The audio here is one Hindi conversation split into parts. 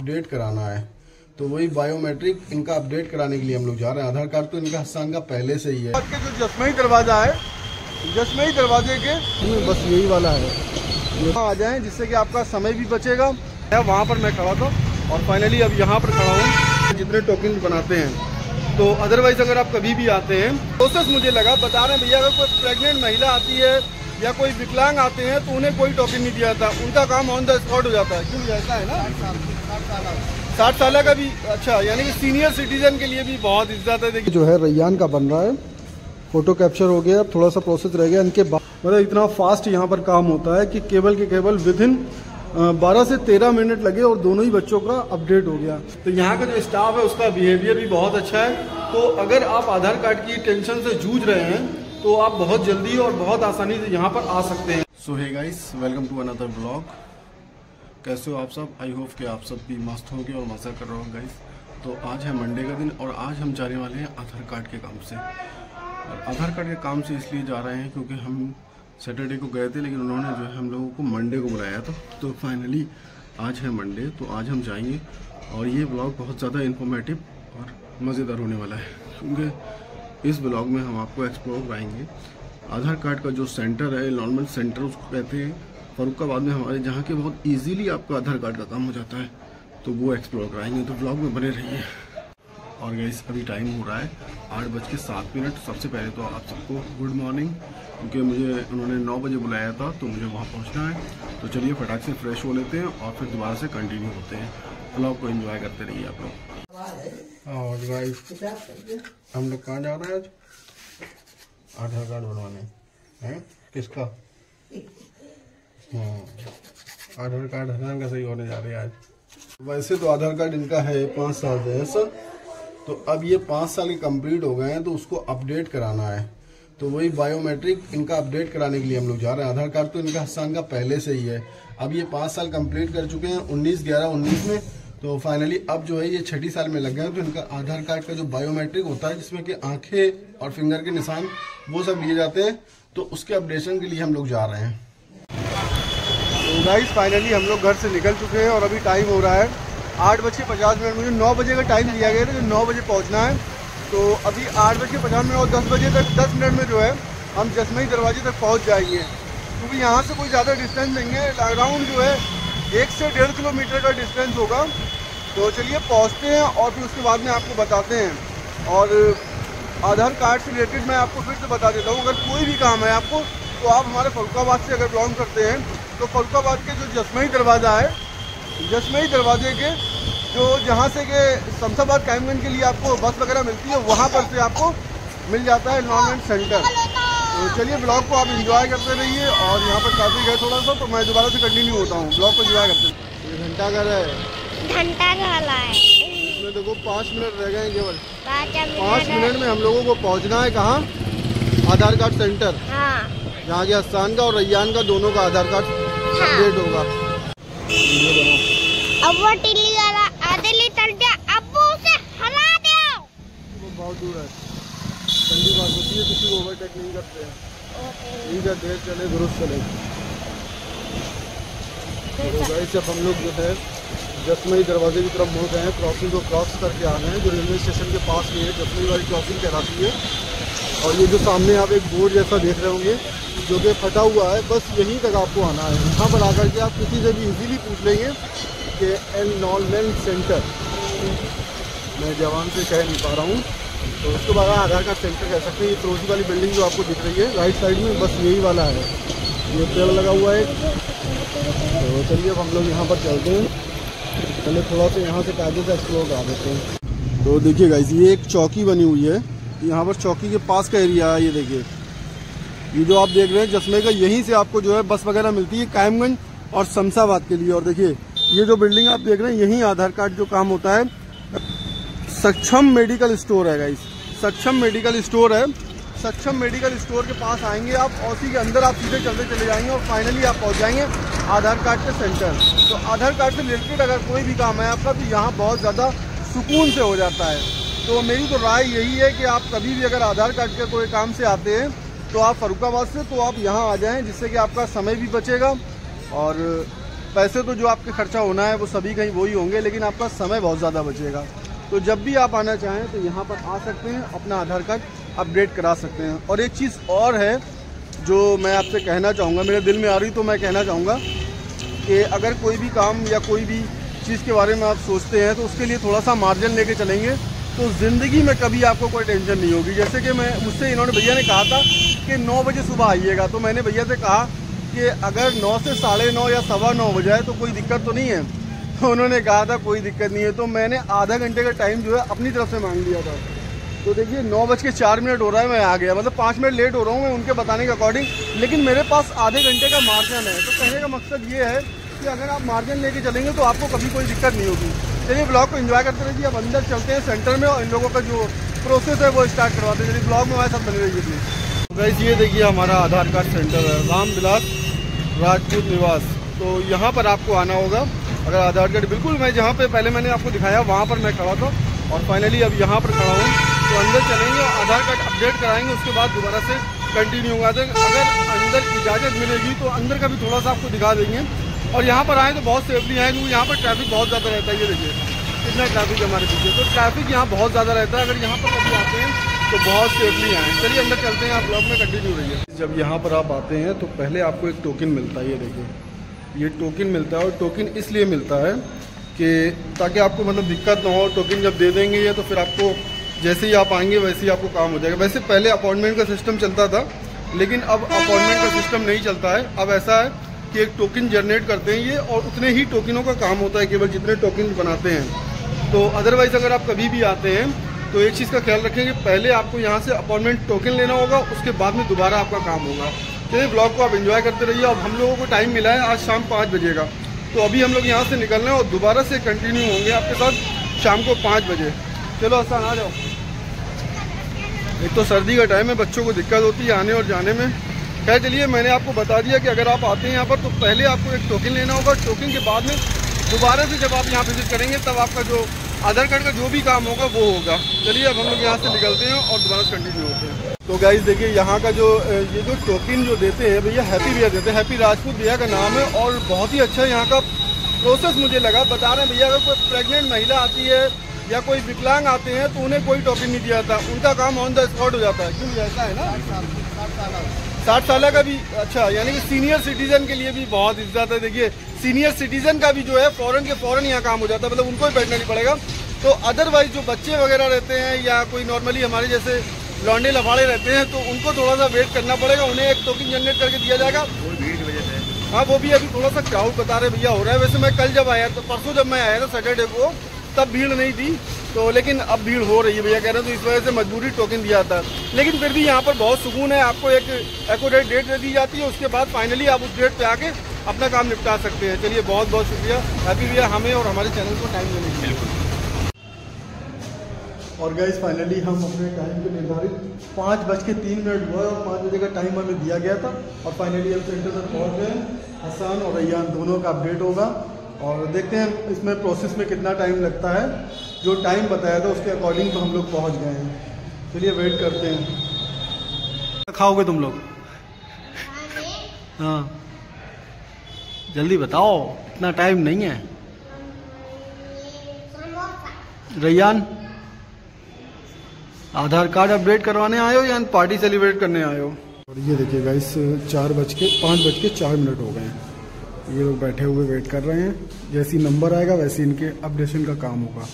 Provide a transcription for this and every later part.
अपडेट कराना है, तो वही बायोमेट्रिक इनका अपडेट कराने के लिए हम लोग जा रहे हैं। आधार कार्ड तो इनका हस्सान का पहले से ही है। जो जसमई दरवाजा है, जसमई दरवाजे के बस यही वाला है, यहाँ आ जाएं जिससे कि आपका समय भी बचेगा। वहाँ पर मैं खड़ा था और फाइनली अब यहाँ पर खड़ा हूँ। जितने टोकन बनाते हैं, तो अदरवाइज अगर आप कभी भी आते हैं, प्रोसेस मुझे लगा बता रहे हैं भैया, अगर कोई प्रेग्नेंट महिला आती है या कोई विकलांग आते हैं तो उन्हें कोई टोकन नहीं दिया जाता, उनका काम ऑन द स्पॉट हो जाता है। क्यों ऐसा है ना? 60 साल का भी अच्छा, यानी कि सीनियर सिटीजन के लिए भी बहुत इज्जत है। देखिए जो है रैयान का बन रहा है, फोटो कैप्चर हो गया, अब थोड़ा सा प्रोसेस रह गया इनके बाद। मतलब इतना फास्ट यहाँ पर काम होता है कि केवल के केवल विदिन 12 से 13 मिनट लगे और दोनों ही बच्चों का अपडेट हो गया। तो यहाँ का जो स्टाफ है उसका बिहेवियर भी बहुत अच्छा है। तो अगर आप आधार कार्ड की टेंशन से जूझ रहे हैं तो आप बहुत जल्दी और बहुत आसानी से यहाँ पर आ सकते हैं। So hey guys, welcome to another blog. कैसे हो आप सब? आई होप कि आप सब भी मस्त होंगे और मजा कर रहे हो गाइस। तो आज है मंडे का दिन और आज हम जाने वाले हैं आधार कार्ड के काम से। और आधार कार्ड के काम से इसलिए जा रहे हैं क्योंकि हम सैटरडे को गए थे, लेकिन उन्होंने जो है हम लोगों को मंडे को बुलाया था। तो फाइनली आज है मंडे, तो आज हम जाएंगे और ये ब्लॉग बहुत ज़्यादा इन्फॉर्मेटिव और मज़ेदार होने वाला है, क्योंकि इस ब्लॉग में हम आपको एक्सप्लोर कराएंगे आधार कार्ड का जो सेंटर है, एनरोलमेंट सेंटर उसको कहते हैं, फरुखाबाद में हमारे, जहाँ के बहुत ईजीली आपका आधार कार्ड का काम हो जाता है, तो वो एक्सप्लोर कराएंगे। तो ब्लॉग में बने रहिए। और गाइस अभी टाइम हो रहा है 8:07। सबसे पहले तो आप सबको गुड मॉर्निंग, क्योंकि मुझे उन्होंने 9 बजे बुलाया था तो मुझे वहाँ पहुँचना है। तो चलिए फटाक से फ्रेश हो लेते हैं और फिर दोबारा से कंटिन्यू होते हैं। ब्लॉग को एंजॉय करते रहिए आप लोग। और गाइस हम लोग कहाँ जा रहे हैं आज? आधार कार्ड बनवाने हैं। किसका? आधार कार्ड हसन का सही होने जा रहे हैं आज। वैसे तो आधार कार्ड इनका है 5 साल से है सर, तो अब ये 5 साल कंप्लीट हो गए हैं, तो उसको अपडेट कराना है, तो वही बायोमेट्रिक इनका अपडेट कराने के लिए हम लोग जा रहे हैं। आधार कार्ड तो इनका हस्सान का पहले से ही है। अब ये 5 साल कंप्लीट कर चुके हैं 19/11/19 में, तो फाइनली अब जो है ये 6ठी साल में लग गए हैं। तो इनका आधार कार्ड का जो बायोमेट्रिक होता है, जिसमें कि आंखें और फिंगर के निशान वो सब लिए जाते हैं, तो उसके अपडेशन के लिए हम लोग जा रहे हैं। तो गाइस फाइनली हम लोग घर से निकल चुके हैं और अभी टाइम हो रहा है 8:50। मुझे 9 बजे का टाइम दिया गया था, 9 बजे पहुंचना है। तो अभी 8:50 और 10 बजे तक 10 मिनट में जो है हम जसमई दरवाजे तक पहुंच जाएंगे, क्योंकि यहाँ से कोई ज़्यादा डिस्टेंस नहीं है। अराउंड जो है 1 से 1.5 किलोमीटर का डिस्टेंस होगा। तो चलिए पहुँचते हैं और फिर उसके बाद में आपको बताते हैं। और आधार कार्ड से रिलेटेड मैं आपको फिर से बता देता हूँ, अगर कोई भी काम है आपको, तो आप हमारे फरुखाबाद से अगर बिलोंग करते हैं, तो फरुखाबाद के जो जसमई दरवाज़ा है, जसमई दरवाजे के जो जहाँ से के शमशाबाद कायमगंज के लिए आपको बस वगैरह मिलती है, वहाँ पर से आपको मिल जाता है एनरोलमेंट सेंटर। तो चलिए ब्लॉग को आप एंजॉय करते रहिए। और यहाँ पर ट्रैफिक है थोड़ा सा, तो मैं दोबारा से कंटिन्यू होता हूँ। ब्लॉग को एंजॉय करते हैं। ये घंटा घर है, घंटा घर है। इसमें देखो 5 मिनट रह गए केवल। 5 मिनट में हम लोगों को पहुँचना है कहाँ? आधार कार्ड सेंटर, जहाँ के हस्सान का और रैयान का दोनों का आधार कार्ड अपडेट होगा। अब वो टिल्ली वाला आधे तल गया, अब वो उसे हरा दो। वो बहुत दूर है, ठंडी बात होती है, किसी को ओवरटेक नहीं करते हैं। ठीक है, देर चले दुरुस्त चले। तो गाइस अब हम लोग जो है जसमई दरवाजे की तरफ मुड़ गए हैं, क्रॉसिंग को क्रॉस करके आ गए हैं, जो रेलवे स्टेशन के पास में है, जसमई वाली क्रॉसिंग कहलाती है। और ये जो सामने आप एक बोर्ड जैसा देख रहे होंगे जो कि फटा हुआ है, बस यहीं तक आपको आना है। यहाँ पर आकर के आप किसी से भी इजीली पूछ लेंगे कि एनरोलमेंट सेंटर, मैं जवान से कह नहीं पा रहा हूँ, तो उसके बाद आधार कार्ड सेंटर कह सकते हैं। ये फिरोजी वाली बिल्डिंग जो आपको दिख रही है राइट साइड में, बस यही वाला है। ये पेड़ लगा हुआ है। तो चलिए अब हम लोग यहाँ पर चलते हैं। पहले थोड़ा सा यहाँ से कायदे से एक्सप्लोर करा देते हैं। तो देखिए गाइस, ये एक चौकी बनी हुई है, यहाँ पर चौकी के पास का एरिया है। ये देखिए, ये जो आप देख रहे हैं जसमई का, यहीं से आपको जो है बस वगैरह मिलती है कायमगंज और शमशाबाद के लिए। और देखिए ये जो बिल्डिंग आप देख रहे हैं, यहीं आधार कार्ड जो काम होता है। सक्षम मेडिकल स्टोर है गाइस, सक्षम मेडिकल स्टोर है। सक्षम मेडिकल स्टोर के पास आएंगे आप और उसी के अंदर आप सीधे चलते चले जाएंगे और फाइनली आप पहुंच जाएंगे आधार कार्ड के सेंटर। तो आधार कार्ड से रिलेटेड अगर कोई भी काम है आपका, तो यहाँ बहुत ज़्यादा सुकून से हो जाता है। तो मेरी तो राय यही है कि आप कभी भी अगर आधार कार्ड के कोई काम से आते हैं, तो आप फरुखाबाद से तो आप यहाँ आ जाएं, जिससे कि आपका समय भी बचेगा और पैसे तो जो आपके खर्चा होना है वो सभी कहीं वही होंगे, लेकिन आपका समय बहुत ज़्यादा बचेगा। तो जब भी आप आना चाहें तो यहाँ पर आ सकते हैं, अपना आधार कार्ड अपडेट करा सकते हैं। और एक चीज़ और है जो मैं आपसे कहना चाहूँगा, मेरे दिल में आ रही तो मैं कहना चाहूँगा कि अगर कोई भी काम या कोई भी चीज़ के बारे में आप सोचते हैं तो उसके लिए थोड़ा सा मार्जिन लेके चलेंगे तो ज़िंदगी में कभी आपको कोई टेंशन नहीं होगी। जैसे कि मुझसे इन्होंने भैया ने कहा था कि 9 बजे सुबह आइएगा, तो मैंने भैया से कहा कि अगर 9 से 9:30 या 9:15 हो जाए तो कोई दिक्कत तो नहीं है। तो उन्होंने कहा था कोई दिक्कत नहीं है, तो मैंने आधा घंटे का टाइम जो है अपनी तरफ से मांग लिया था। तो देखिए 9:04 हो रहा है, मैं आ गया, मतलब 5 मिनट लेट हो रहा हूँ मैं उनके बताने के अकॉर्डिंग, लेकिन मेरे पास आधे घंटे का मार्जिन है। तो कहने का मकसद ये है कि अगर आप मार्जिन लेके चलेंगे तो आपको कभी कोई दिक्कत नहीं होगी। चलिए ब्लॉग को एंजॉय करते रहिए। अब अंदर चलते हैं सेंटर में और इन लोगों का जो प्रोसेस है वो स्टार्ट करवाते हैं। चलिए ब्लॉग में हमारे साथ बने रहिए प्लीज़। तो गाइस ये देखिए हमारा आधार कार्ड सेंटर है, रामविलास राजपूत निवास। तो यहाँ पर आपको आना होगा अगर आधार कार्ड, बिल्कुल मैं जहाँ पे पहले मैंने आपको दिखाया वहाँ पर मैं खड़ा था और फाइनली अब यहाँ पर खड़ा हूँ। तो अंदर चलेंगे, आधार कार्ड अपडेट कराएंगे, उसके बाद दोबारा से कंटिन्यू होगा। अगर अंदर इजाज़त मिलेगी तो अंदर का भी थोड़ा सा आपको दिखा देंगे। और यहाँ पर आएँ तो बहुत सेफली आएँ, क्योंकि यहाँ पर ट्रैफिक बहुत ज़्यादा रहता है। ये देखिए कितना ट्रैफिक है हमारे पीछे, तो ट्रैफिक यहाँ बहुत ज़्यादा रहता है। अगर यहाँ पर कभी आते हैं तो बहुत सेफली आएँ। चलिए अंदर चलते हैं, आप ब्लॉग में कंटिन्यू रहिए। जब यहाँ पर आप आते हैं तो पहले आपको एक टोकन मिलता है, ये देखिए ये टोकन मिलता है। और टोकन इसलिए मिलता है कि ताकि आपको मतलब दिक्कत ना हो। टोकन जब दे देंगे ये तो फिर आपको जैसे ही आप आएंगे वैसे ही आपको काम हो जाएगा। वैसे पहले अपॉइंटमेंट का सिस्टम चलता था, लेकिन अब अपॉइंटमेंट का सिस्टम नहीं चलता है। अब ऐसा है कि एक टोकन जनरेट करते हैं ये, और उतने ही टोकनों का काम होता है, केवल जितने टोकन बनाते हैं। तो अदरवाइज़ अगर आप कभी भी आते हैं तो एक चीज़ का ख्याल रखें कि पहले आपको यहाँ से अपॉइंटमेंट टोकन लेना होगा, उसके बाद में दोबारा आपका काम होगा। चलिए ब्लॉग को आप एंजॉय करते रहिए। अब हम लोगों को टाइम मिला है आज शाम 5 बजे का, तो अभी हम लोग यहाँ से निकल रहे हैं और दोबारा से कंटिन्यू होंगे आपके साथ शाम को 5 बजे। चलो आसान आ जाओ। एक तो सर्दी का टाइम है, बच्चों को दिक्कत होती है आने और जाने में। खैर चलिए मैंने आपको बता दिया कि अगर आप आते हैं यहाँ पर तो पहले आपको एक टोकन लेना होगा। टोकन के बाद में दोबारा से जब आप यहाँ विजिट करेंगे तब आपका जो आधार कार्ड का जो भी काम होगा वो होगा। चलिए अब हम लोग यहाँ से निकलते हैं और दोबारा से कंटिन्यू होते हैं। तो गाइस देखिए यहाँ का जो ये जो टोकन जो देते हैं भैया, हैप्पी भैया देते हैं। हैप्पी राजपूत भैया का नाम है और बहुत ही अच्छा यहाँ का प्रोसेस मुझे लगा। बता रहे हैं भैया अगर कोई प्रेग्नेंट महिला आती है या कोई विकलांग आते हैं तो उन्हें कोई टोकन नहीं दिया जाता, उनका काम ऑन द स्पॉट हो जाता है। क्यों ऐसा है ना, 60 साल का भी अच्छा, यानी कि सीनियर सिटीजन के लिए भी बहुत इज्जत है। देखिए सीनियर सिटीजन का भी जो है फौरन के फौरन यहाँ काम हो जाता है, मतलब उनको ही बैठना नहीं पड़ेगा। तो अदरवाइज जो बच्चे वगैरह रहते हैं या कोई नॉर्मली हमारे जैसे लौंडे लफाड़े रहते हैं तो उनको थोड़ा सा वेट करना पड़ेगा। उन्हें एक टोकन जनरेट करके दिया जाएगा। हाँ वो भी अभी थोड़ा सा क्राउड बता रहे भैया हो रहा है। वैसे मैं कल जब आया तो परसों जब मैं आया था सैटरडे को तब भीड़ नहीं थी, तो लेकिन अब भीड़ हो रही है भैया कह रहे हैं। तो इस वजह से मजबूरी टोकन दिया था, लेकिन फिर भी यहाँ पर बहुत सुकून है। आपको एक एक्यूरेट डेट दे दी जाती है, उसके बाद फाइनली आप उस डेट पे आके अपना काम निपटा सकते हैं। चलिए बहुत बहुत शुक्रिया हैप्पी भैया हमें और हमारे चैनल को टाइम देने के लिए। और गाइस फाइनली हम अपने टाइम के निर्धारित 5:03 हुआ और 5 बजे का टाइम हमें दिया गया था और फाइनली हम सेंटर तक पहुँच गए। हसन और रैयान दोनों का अपडेट होगा और देखते हैं इसमें प्रोसेस में कितना टाइम लगता है। जो टाइम बताया था उसके अकॉर्डिंग तो हम लोग पहुँच गए हैं। चलिए वेट करते हैं। खाओगे तुम लोग? हाँ जल्दी बताओ, इतना टाइम नहीं है। रैयान आधार कार्ड अपडेट करवाने आए हो या पार्टी सेलिब्रेट करने आए हो? और ये देखिए गाइस 5:04 हो गए हैं। ये लोग बैठे हुए वेट कर रहे हैं, जैसी नंबर आएगा वैसे इनके अपडेशन का काम होगा।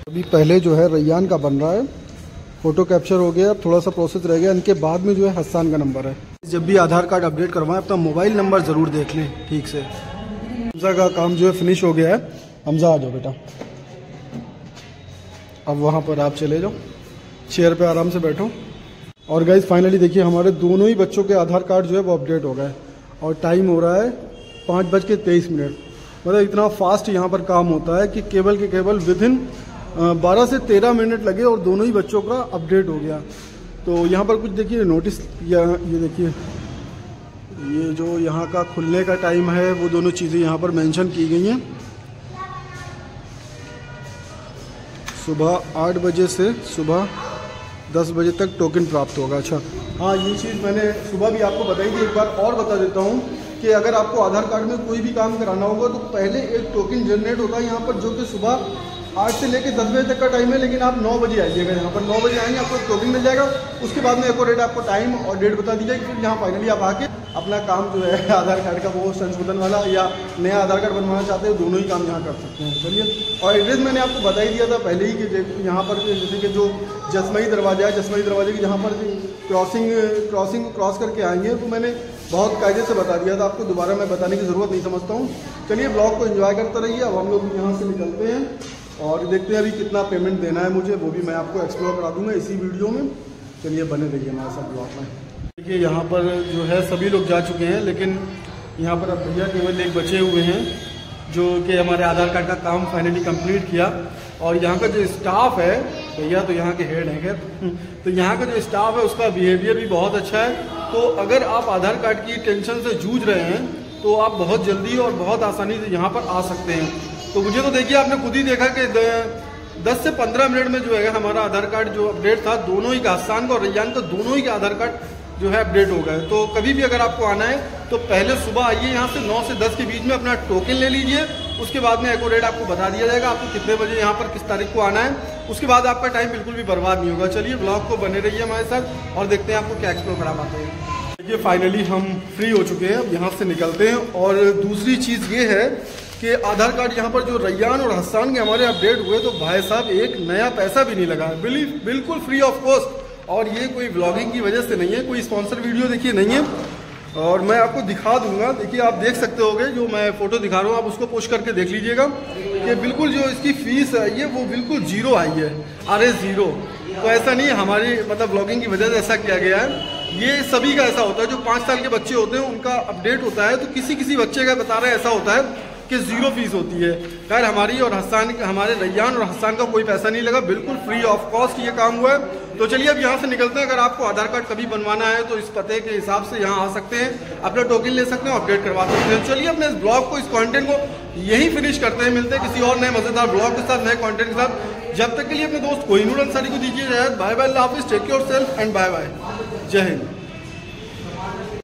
अभी पहले जो है रैयान का बन रहा है, फोटो कैप्चर हो गया, थोड़ा सा प्रोसेस रह गया। इनके बाद में जो है हसन का नंबर है। जब भी आधार कार्ड अपडेट करवाएं अपना मोबाइल नंबर ज़रूर देख लें ठीक से। हमजा का काम जो है फिनिश हो गया है। हमजा आ जाओ बेटा, अब वहाँ पर आप चले जाओ, चेयर पे आराम से बैठो। और गाइस फाइनली देखिए हमारे दोनों ही बच्चों के आधार कार्ड जो है वो अपडेट हो गए और टाइम हो रहा है 5:23। मतलब इतना फास्ट यहाँ पर काम होता है कि केवल विदिन 12 से 13 मिनट लगे और दोनों ही बच्चों का अपडेट हो गया। तो यहाँ पर कुछ देखिए नोटिस, ये देखिए ये जो यहाँ का खुलने का टाइम है वो दोनों चीज़ें यहाँ पर मेंशन की गई हैं। सुबह 8 बजे से सुबह 10 बजे तक टोकन प्राप्त होगा। अच्छा हाँ, ये चीज़ मैंने सुबह भी आपको बताई थी, एक बार और बता देता हूँ कि अगर आपको आधार कार्ड में कोई भी काम कराना होगा तो पहले एक टोकन जनरेट होता है यहाँ पर, जो कि सुबह 8 से लेकर 10 बजे तक का टाइम है, लेकिन आप 9 बजे आइएगा। यहाँ पर 9 बजे आएंगे, आपको टोकन मिल जाएगा। उसके बाद में एक्यूरेट आपको टाइम और डेट बता दी जाएगी। फिर यहाँ फाइनली आप आके अपना काम जो है आधार कार्ड का वो संशोधन वाला या नया आधार कार्ड बनवाना चाहते हो, दोनों ही काम यहाँ कर सकते हैं। चलिए, और एड्रेस मैंने आपको बता ही दिया था पहले ही कि यहाँ पर जैसे कि जो जसमई दरवाजा है, जसमई दरवाजे की जहाँ पर क्रॉसिंग क्रॉस करके आएंगे, तो मैंने बहुत कायदे से बता दिया था आपको, दोबारा मैं बताने की ज़रूरत नहीं समझता हूँ। चलिए, ब्लॉग को एंजॉय करते रहिए। अब हम लोग यहाँ से निकलते हैं और देखते हैं अभी कितना पेमेंट देना है मुझे, वो भी मैं आपको एक्सप्लोर करा दूंगा इसी वीडियो में। चलिए, बने रहिए हमारे साथ ब्लॉग में। देखिए, यहाँ पर जो है सभी लोग जा चुके हैं, लेकिन यहाँ पर अब भैया केवल एक बचे हुए हैं जो कि हमारे आधार कार्ड का काम फाइनली कंप्लीट किया। और यहाँ का जो स्टाफ है, भैया तो यहाँ के हेड हैं खैर, तो यहाँ का जो स्टाफ है उसका बिहेवियर भी बहुत अच्छा है। तो अगर आप आधार कार्ड की टेंशन से जूझ रहे हैं तो आप बहुत जल्दी और बहुत आसानी से यहाँ पर आ सकते हैं। तो मुझे तो देखिए, आपने खुद ही देखा कि 10 से 15 मिनट में जो है हमारा आधार कार्ड जो अपडेट था, दोनों ही का, हस्सान का और रैयान का, दोनों ही का आधार कार्ड जो है अपडेट हो गए। तो कभी भी अगर आपको आना है तो पहले सुबह आइए, यहाँ से 9 से 10 के बीच में अपना टोकन ले लीजिए। उसके बाद में एक्यूरेट आपको बता दिया जाएगा आपको कितने बजे यहाँ पर किस तारीख को आना है। उसके बाद आपका टाइम बिल्कुल भी बर्बाद नहीं होगा। चलिए, ब्लॉग को बने रहिए हमारे साथ और देखते हैं आपको क्या एक्सप्लोर करा पाते हैं। देखिए, फाइनली हम फ्री हो चुके हैं, अब यहाँ से निकलते हैं। और दूसरी चीज़ ये है कि आधार कार्ड यहाँ पर जो रैयान और हस्सान के हमारे अपडेट हुए, तो भाई साहब एक नया पैसा भी नहीं लगा, बिल्कुल फ्री ऑफ कॉस्ट। और ये कोई व्लॉगिंग की वजह से नहीं है, कोई स्पॉन्सर वीडियो देखिए नहीं है। और मैं आपको दिखा दूंगा, देखिए आप देख सकते होगे, जो मैं फोटो दिखा रहा हूँ आप उसको पोस्ट करके देख लीजिएगा कि बिल्कुल जो इसकी फीस है ये वो बिल्कुल जीरो आई है, RS0। तो ऐसा नहीं, हमारी मतलब व्लॉगिंग की वजह से ऐसा किया गया है। ये सभी का ऐसा होता है, जो 5 साल के बच्चे होते हैं उनका अपडेट होता है, तो किसी बच्चे का बता रहे ऐसा होता है कि 0 फीस होती है। खैर, हमारी और हस्सान, हमारे रैयान और हस्सान का कोई पैसा नहीं लगा, बिल्कुल फ्री ऑफ कॉस्ट ये काम हुआ है। तो चलिए, अब यहाँ से निकलते हैं। अगर आपको आधार कार्ड कभी बनवाना है तो इस पते के हिसाब से यहाँ आ सकते हैं, अपना टोकन ले सकते हैं, अपडेट करवा सकते हैं। चलिए, अपने इस ब्लॉग को, इस कंटेंट को यहीं फिनिश करते हैं। मिलते हैं किसी और नए मजेदार ब्लॉग के साथ, नए कंटेंट के साथ। जब तक के लिए अपने दोस्त कोहिनूर अंसारी को दीजिए इजाजत। बाय बाय, अल्लाह हाफिज़, take care yourself and bye bye, जय हिंद।